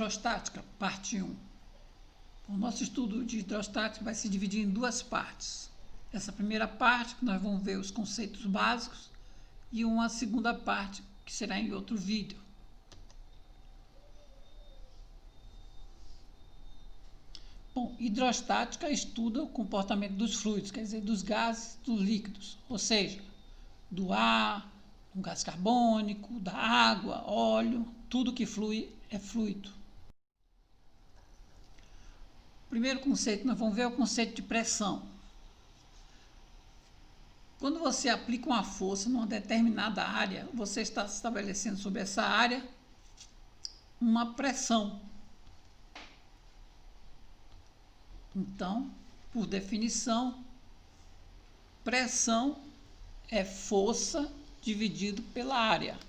Hidrostática, parte 1. O nosso estudo de hidrostática vai se dividir em duas partes. Essa primeira parte, que nós vamos ver os conceitos básicos, e uma segunda parte, que será em outro vídeo. Bom, hidrostática estuda o comportamento dos fluidos, quer dizer, dos gases, dos líquidos, ou seja, do ar, do gás carbônico, da água, óleo, tudo que flui é fluido. O primeiro conceito que nós vamos ver é o conceito de pressão. Quando você aplica uma força numa determinada área, você está estabelecendo sobre essa área uma pressão. Então, por definição, pressão é força dividido pela área.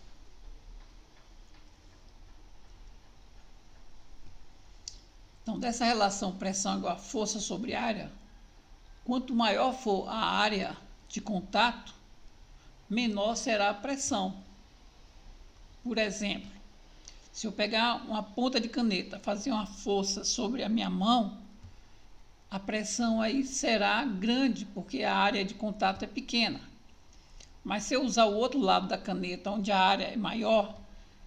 Então, dessa relação pressão igual a força sobre área, quanto maior for a área de contato, menor será a pressão. Por exemplo, se eu pegar uma ponta de caneta, fazer uma força sobre a minha mão, a pressão aí será grande, porque a área de contato é pequena. Mas se eu usar o outro lado da caneta, onde a área é maior,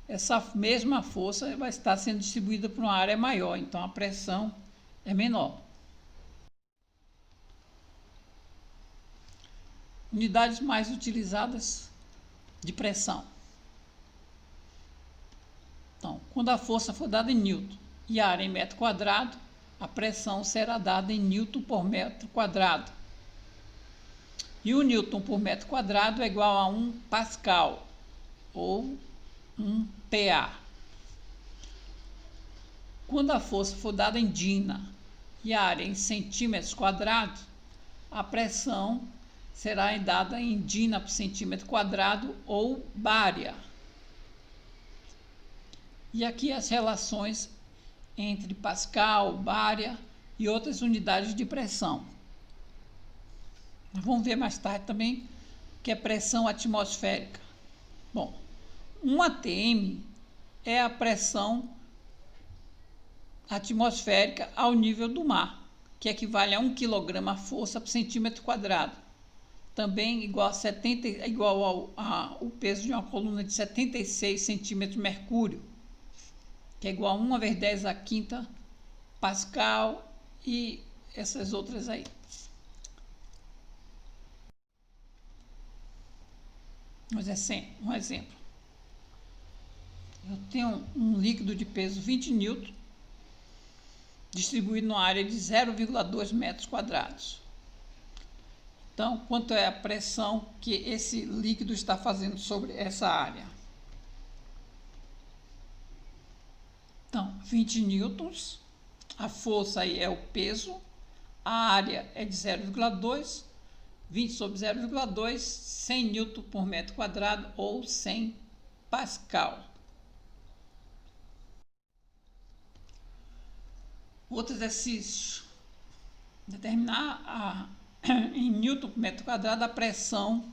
essa mesma força vai estar sendo distribuída para uma área maior, então a pressão é menor. Unidades mais utilizadas de pressão. Então, quando a força for dada em Newton e a área em metro quadrado, a pressão será dada em Newton por metro quadrado. E o Newton por metro quadrado é igual a 1 Pascal, ou 1 PA. Quando a força for dada em Dina e a área em centímetros quadrados, a pressão será dada em Dina por centímetro quadrado, ou Bária. E aqui as relações entre Pascal, Bária e outras unidades de pressão. Vamos ver mais tarde também o que é pressão atmosférica. Bom, 1 atm é a pressão atmosférica ao nível do mar, que equivale a 1 kg força por centímetro quadrado. Também igual ao peso de uma coluna de 76 centímetros de mercúrio, que é igual a 1 vezes 10 a quinta Pascal e essas outras aí. Um exemplo. Eu tenho um líquido de peso 20 newton distribuído numa área de 0,2 metros quadrados. Então, quanto é a pressão que esse líquido está fazendo sobre essa área? Então, 20 newtons, a força aí é o peso, a área é de 0,2, 20 sobre 0,2, 100 newton por metro quadrado ou 100 pascal. Outro exercício. Determinar em newton por metro quadrado a pressão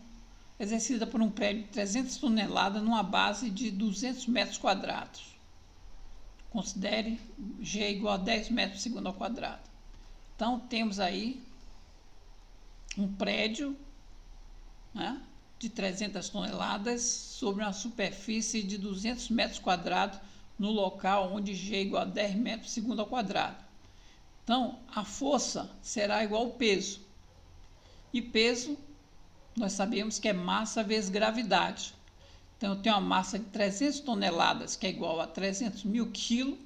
exercida por um prédio de 300 toneladas numa base de 200 metros quadrados. Considere G igual a 10 metros por segundo ao quadrado. Então, temos aí um prédio, né, de 300 toneladas sobre uma superfície de 200 metros quadrados no local onde G é igual a 10 metros por segundo ao quadrado. Então, a força será igual ao peso. E peso, nós sabemos que é massa vezes gravidade. Então, eu tenho uma massa de 300 toneladas, que é igual a 300 mil quilos,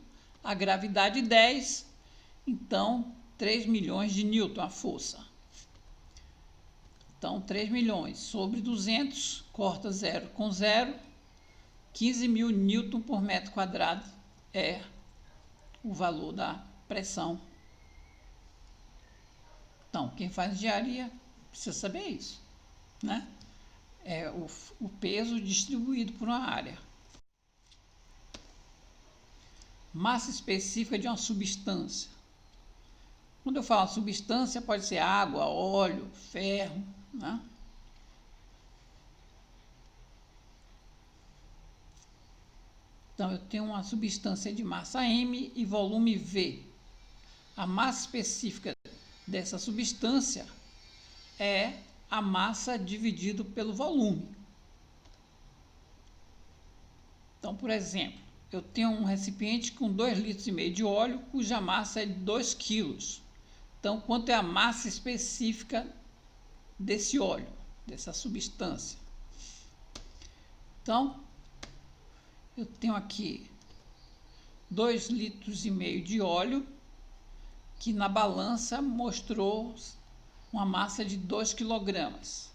a gravidade 10, então 3 milhões de newton a força. Então, 3 milhões sobre 200, corta 0 com 0, 15 mil newton por metro quadrado é o valor da pressão. Então, quem faz engenharia precisa saber isso, né? É o peso distribuído por uma área. Massa específica de uma substância. Quando eu falo substância, pode ser água, óleo, ferro, né? Então, eu tenho uma substância de massa M e volume V. A massa específica dessa substância é a massa dividido pelo volume. Então, por exemplo, eu tenho um recipiente com 2,5 litros de óleo, cuja massa é de 2 quilos. Então, quanto é a massa específica desse óleo, dessa substância? Então, eu tenho aqui 2,5 litros de óleo, que na balança mostrou uma massa de 2 quilogramas.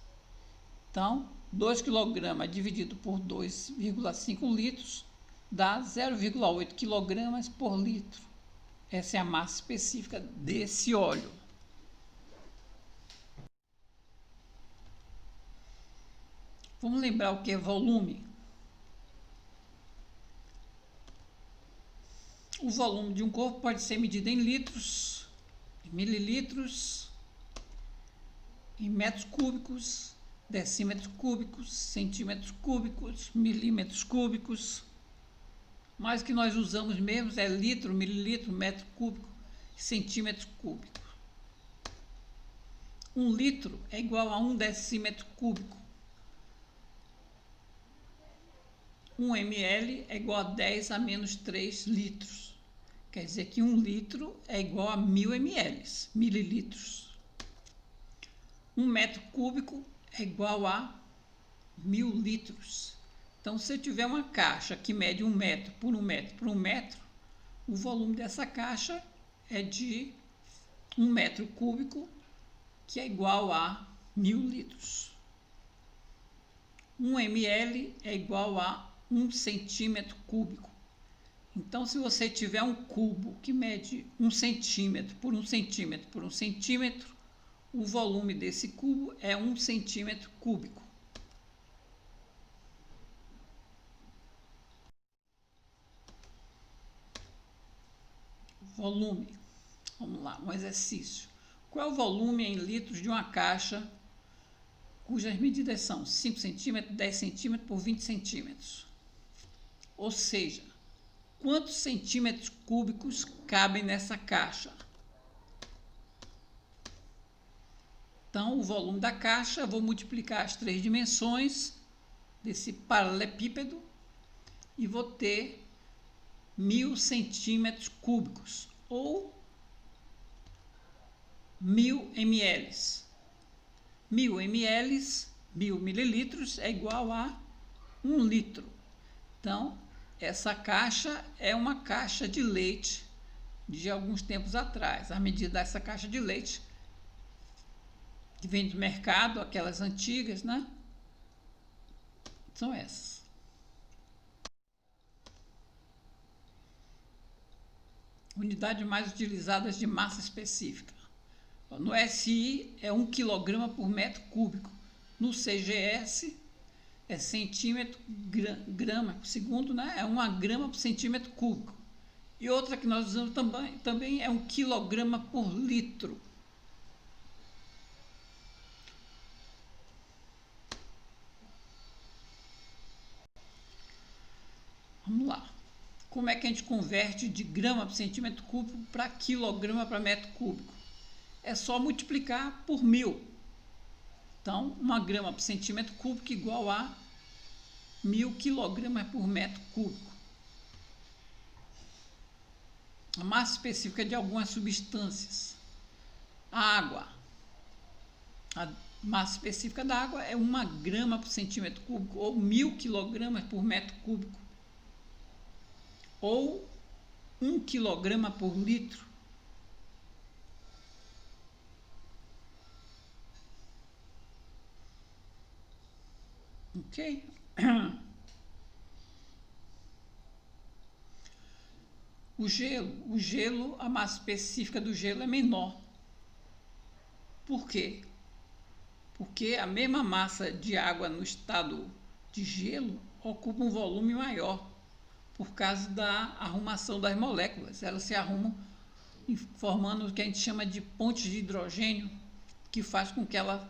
Então, 2 kg dividido por 2,5 litros dá 0,8 kg por litro. Essa é a massa específica desse óleo. Vamos lembrar o que é volume? O volume de um corpo pode ser medido em litros, em mililitros, em metros cúbicos, decímetros cúbicos, centímetros cúbicos, milímetros cúbicos. Mas o que nós usamos mesmo é litro, mililitro, metro cúbico, centímetro cúbico. 1 litro é igual a 1 decímetro cúbico. 1 ml é igual a 10 a menos 3 litros. Quer dizer que 1 litro é igual a 1000 ml, mililitros. 1 metro cúbico é igual a 1000 litros. Então, se eu tiver uma caixa que mede 1 metro por 1 metro por 1 metro, o volume dessa caixa é de 1 metro cúbico, que é igual a 1000 litros. 1 ml é igual a 1 centímetro cúbico. Então, se você tiver um cubo que mede 1 centímetro por 1 centímetro por 1 centímetro, o volume desse cubo é 1 centímetro cúbico. Volume. Vamos lá, um exercício. Qual é o volume em litros de uma caixa cujas medidas são 5 centímetros, 10 centímetros por 20 centímetros? Ou seja, quantos centímetros cúbicos cabem nessa caixa? Então, o volume da caixa, eu vou multiplicar as 3 dimensões desse paralelepípedo e vou ter 1000 centímetros cúbicos ou 1000 ml. 1000 ml, 1000 mililitros é igual a 1 litro. Então, essa caixa é uma caixa de leite de alguns tempos atrás. A medida dessa caixa de leite, que vem do mercado, aquelas antigas, né? São essas. Unidades mais utilizadas de massa específica. No SI é 1 kg por metro cúbico. No CGS é centímetro, grama por segundo, né? É 1 grama por centímetro cúbico. E outra que nós usamos também é 1 kg por litro. Vamos lá. Como é que a gente converte de grama por centímetro cúbico para quilograma para metro cúbico? É só multiplicar por 1000. Então, 1 grama por centímetro cúbico igual a 1000 quilogramas por metro cúbico. A massa específica de algumas substâncias. A água. A massa específica da água é 1 grama por centímetro cúbico ou 1000 quilogramas por metro cúbico. Ou 1 quilograma por litro. Ok? O gelo, a massa específica do gelo é menor. Por quê? Porque a mesma massa de água no estado de gelo ocupa um volume maior por causa da arrumação das moléculas. Elas se arrumam formando o que a gente chama de pontes de hidrogênio, que faz com que ela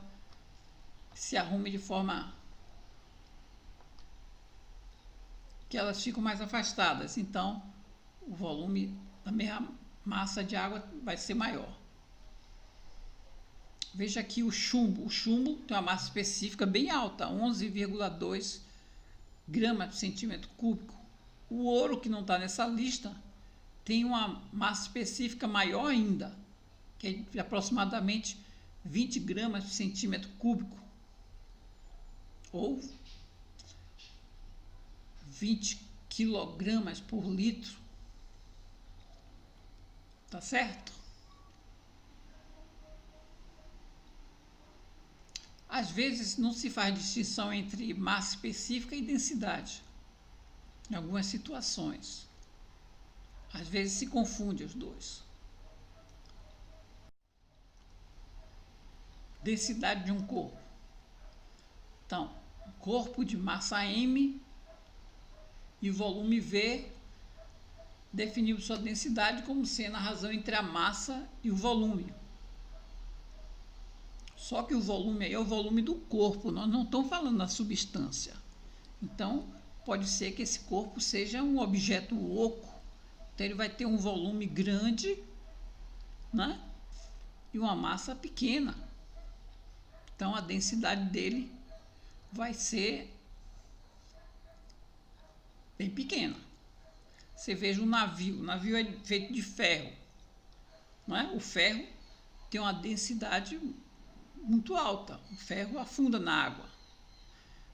se arrume de forma que elas ficam mais afastadas. Então, o volume da mesma massa de água vai ser maior. Veja aqui o chumbo. O chumbo tem uma massa específica bem alta, 11,2 gramas por centímetro cúbico. O ouro, que não está nessa lista, tem uma massa específica maior ainda, que é de aproximadamente 20 gramas por centímetro cúbico, ou 20 quilogramas por litro. Tá certo? Às vezes não se faz distinção entre massa específica e densidade, em algumas situações. Às vezes se confunde os dois. Densidade de um corpo. Então, corpo de massa M e volume V, definiu sua densidade como sendo a razão entre a massa e o volume. Só que o volume aí é o volume do corpo, nós não estamos falando da substância. Então, pode ser que esse corpo seja um objeto oco, então ele vai ter um volume grande, né? E uma massa pequena. Então, a densidade dele vai ser bem pequena. Você veja o navio é feito de ferro, não é? O ferro tem uma densidade muito alta, o ferro afunda na água.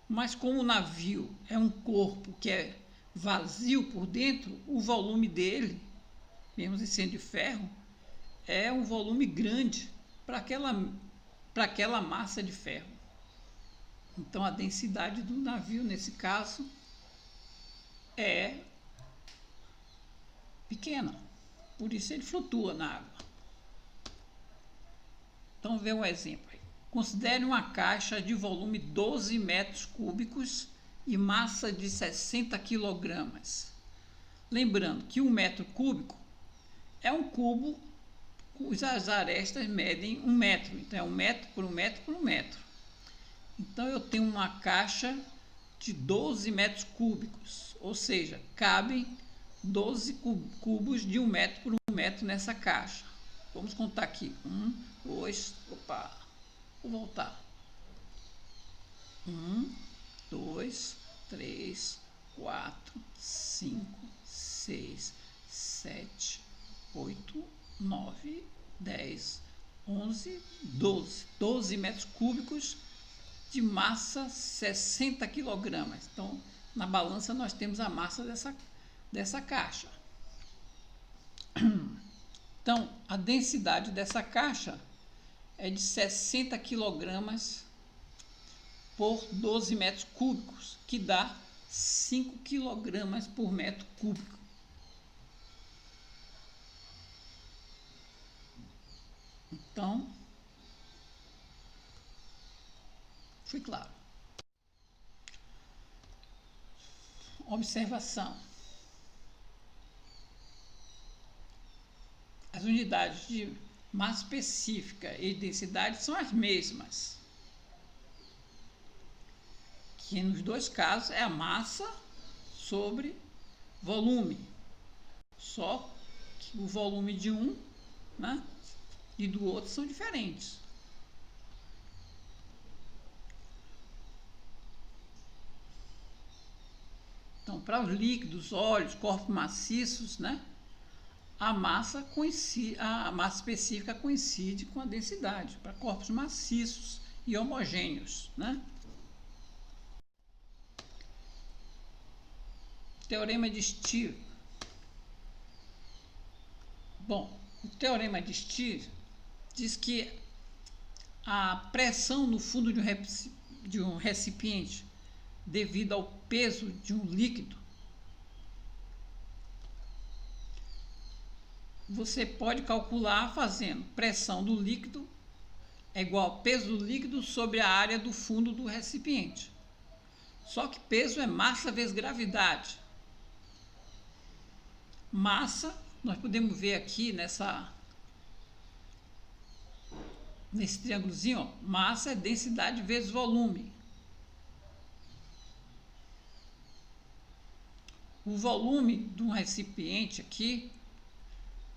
Mas como o navio é um corpo que é vazio por dentro, o volume dele, mesmo sendo de ferro, é um volume grande para aquela massa de ferro. Então a densidade do navio, nesse caso, é pequena, por isso ele flutua na água. Então, vê um exemplo aí. Considere uma caixa de volume 12 metros cúbicos e massa de 60 quilogramas. Lembrando que 1 metro cúbico é um cubo cujas arestas medem 1 metro. Então, é 1 metro por 1 metro por 1 metro. Então, eu tenho uma caixa de 12 metros cúbicos, ou seja, cabem 12 cubos de 1 metro por 1 metro nessa caixa. Vamos contar aqui. 1, 2, vou voltar. 1, 2, 3, 4, 5, 6, 7, 8, 9, 10, 11, 12. 12 metros cúbicos de massa 60 quilogramas. Então, na balança nós temos a massa dessa caixa. Então, a densidade dessa caixa é de 60 quilogramas por 12 metros cúbicos, que dá 5 quilogramas por metro cúbico. Então, foi claro. Observação. As unidades de massa específica e densidade são as mesmas, que nos dois casos é a massa sobre volume, só que o volume de um, né, e do outro são diferentes. Então, para os líquidos, óleos, corpos maciços, né, a massa específica coincide com a densidade, para corpos maciços e homogêneos, né? Teorema de Stier. Bom, o teorema de Stier diz que a pressão no fundo de um recipiente devido ao peso de um líquido, você pode calcular fazendo pressão do líquido é igual ao peso do líquido sobre a área do fundo do recipiente. Só que peso é massa vezes gravidade. Massa, nós podemos ver aqui nesse triângulozinho, ó, massa é densidade vezes volume. O volume de um recipiente aqui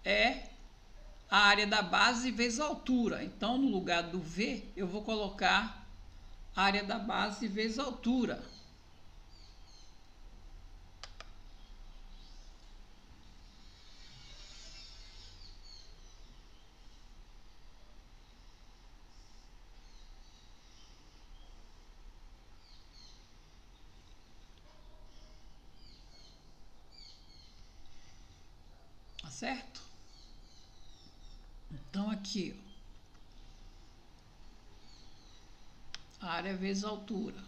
é a área da base vezes a altura. Então, no lugar do V, eu vou colocar a área da base vezes a altura. Tá certo? Então, aqui, ó, a área vezes a altura.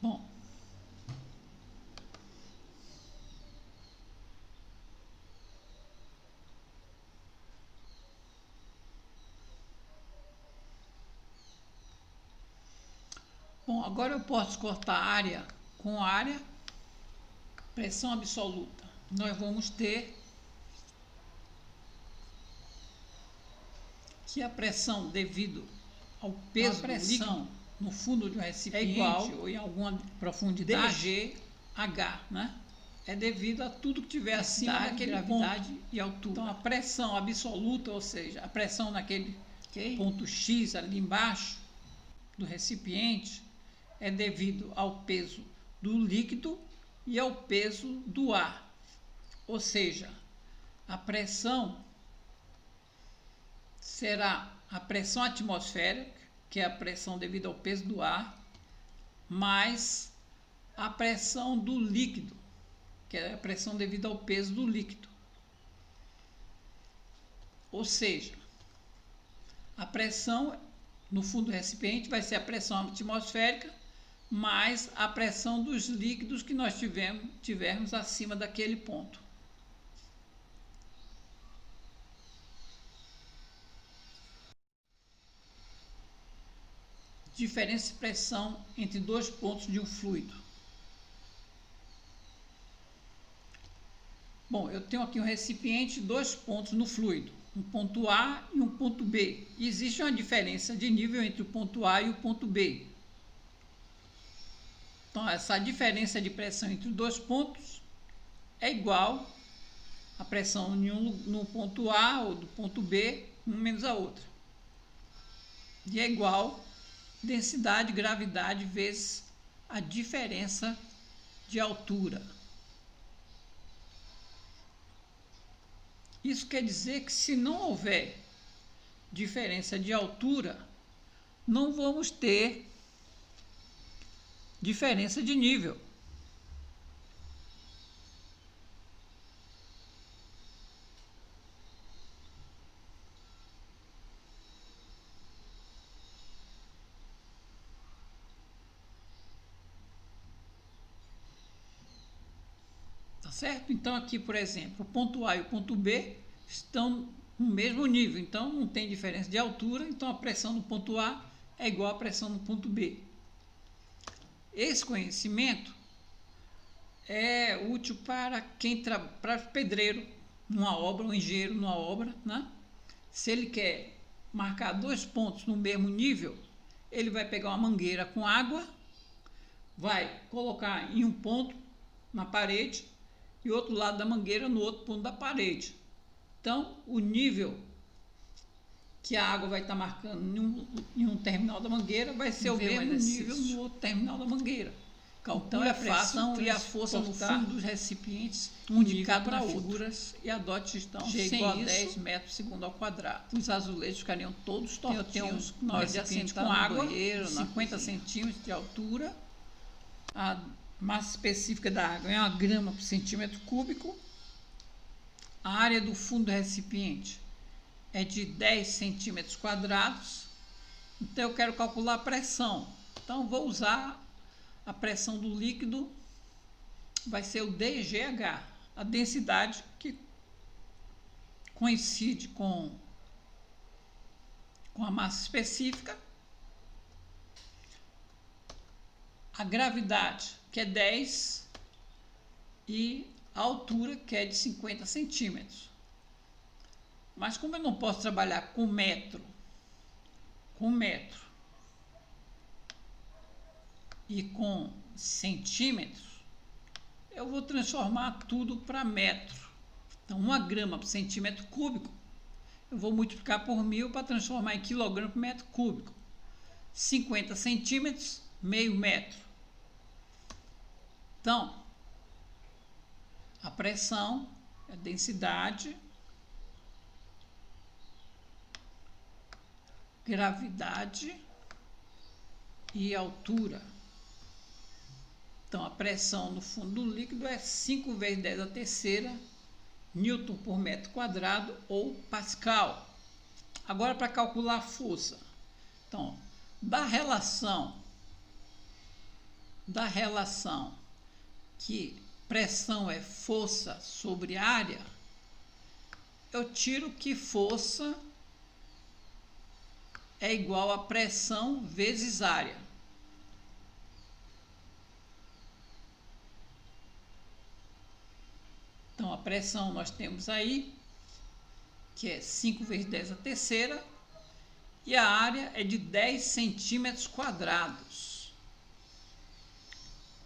Bom, agora eu posso cortar a área com área, pressão absoluta. Nós vamos ter que a pressão devido ao peso do líquido no fundo de um recipiente é igual, ou em alguma profundidade, dGH, né? É devido a tudo que tiver acima daquele gravidade ponto e altura. Então, a pressão absoluta, ou seja, a pressão naquele ponto X ali embaixo do recipiente, é devido ao peso do líquido e ao peso do ar. Ou seja, a pressão será a pressão atmosférica, que é a pressão devido ao peso do ar, mais a pressão do líquido, que é a pressão devido ao peso do líquido. Ou seja, a pressão no fundo do recipiente vai ser a pressão atmosférica mais a pressão dos líquidos que nós tivermos acima daquele ponto. Diferença de pressão entre dois pontos de um fluido. Bom, eu tenho aqui um recipiente, dois pontos no fluido, um ponto A e um ponto B. E existe uma diferença de nível entre o ponto A e o ponto B. Então, essa diferença de pressão entre os dois pontos é igual à pressão no ponto A ou do ponto B, um menos a outra. E é igual densidade, gravidade, vezes a diferença de altura. Isso quer dizer que se não houver diferença de altura, não vamos ter diferença de nível. Tá certo? Então, aqui, por exemplo, o ponto A e o ponto B estão no mesmo nível, então não tem diferença de altura, então a pressão no ponto A é igual à pressão no ponto B. Esse conhecimento é útil para para pedreiro numa obra, um engenheiro numa obra, né? Se ele quer marcar dois pontos no mesmo nível, ele vai pegar uma mangueira com água, vai colocar em um ponto na parede e outro lado da mangueira no outro ponto da parede. Então, o nível que a água vai estar marcando em um terminal da mangueira vai ser o mesmo nível no outro terminal da mangueira. Então, é fácil e a força no fundo dos recipientes indicado para figuras e adote gestão G igual a 10 metros segundo ao quadrado. Os azulejos ficariam todos tortinhos. Nós recipiente com água, 50 centímetros de altura. A massa específica da água é 1 grama por centímetro cúbico. A área do fundo do recipiente é de 10 centímetros quadrados. Então, eu quero calcular a pressão. Então, vou usar a pressão do líquido, vai ser o dGH, a densidade que coincide com a massa específica. A gravidade, que é 10, e a altura, que é de 50 centímetros. Mas como eu não posso trabalhar com metro e com centímetros, eu vou transformar tudo para metro. Então, 1 grama por centímetro cúbico, eu vou multiplicar por 1000 para transformar em quilograma por metro cúbico. 50 centímetros, meio metro. Então, a pressão, a densidade, gravidade e altura. Então, a pressão no fundo do líquido é 5 vezes 10 a terceira Newton por metro quadrado ou Pascal. Agora, para calcular a força. Então, da relação que pressão é força sobre área, eu tiro que força é igual a pressão vezes área. Então, a pressão nós temos aí, que é 5 vezes 10 a terceira, e a área é de 10 centímetros quadrados.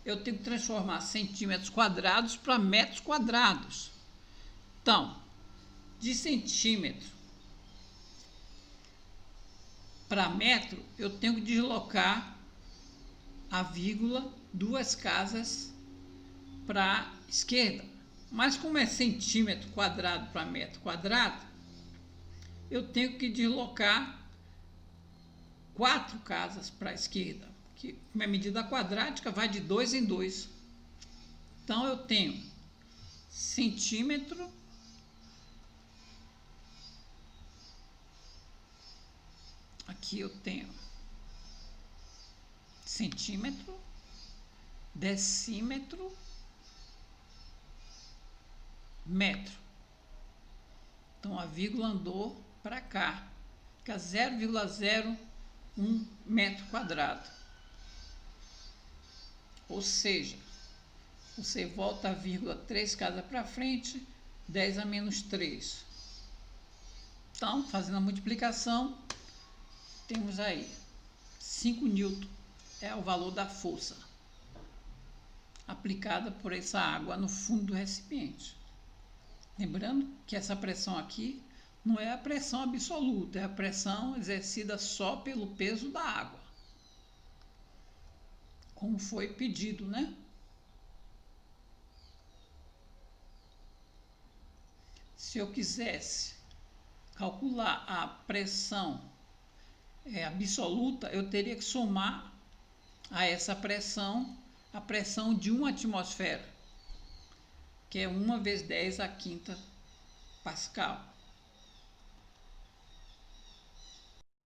Eu tenho que transformar centímetros quadrados para metros quadrados. Então, de centímetro para metro, eu tenho que deslocar a vírgula 2 casas para a esquerda. Mas como é centímetro quadrado para metro quadrado, eu tenho que deslocar 4 casas para a esquerda, que como é medida quadrática, vai de 2 em 2. Então, eu tenho centímetro aqui eu tenho centímetro, decímetro, metro. Então, a vírgula andou para cá, fica 0,01 metro quadrado. Ou seja, você volta a vírgula 3 casas para frente, 10 a menos 3. Então, fazendo a multiplicação, temos aí 5 newton é o valor da força aplicada por essa água no fundo do recipiente. Lembrando que essa pressão aqui não é a pressão absoluta, é a pressão exercida só pelo peso da água, como foi pedido, né? Se eu quisesse calcular a pressão absoluta, eu teria que somar a essa pressão a pressão de uma atmosfera, que é 1 vezes 10 a quinta Pascal.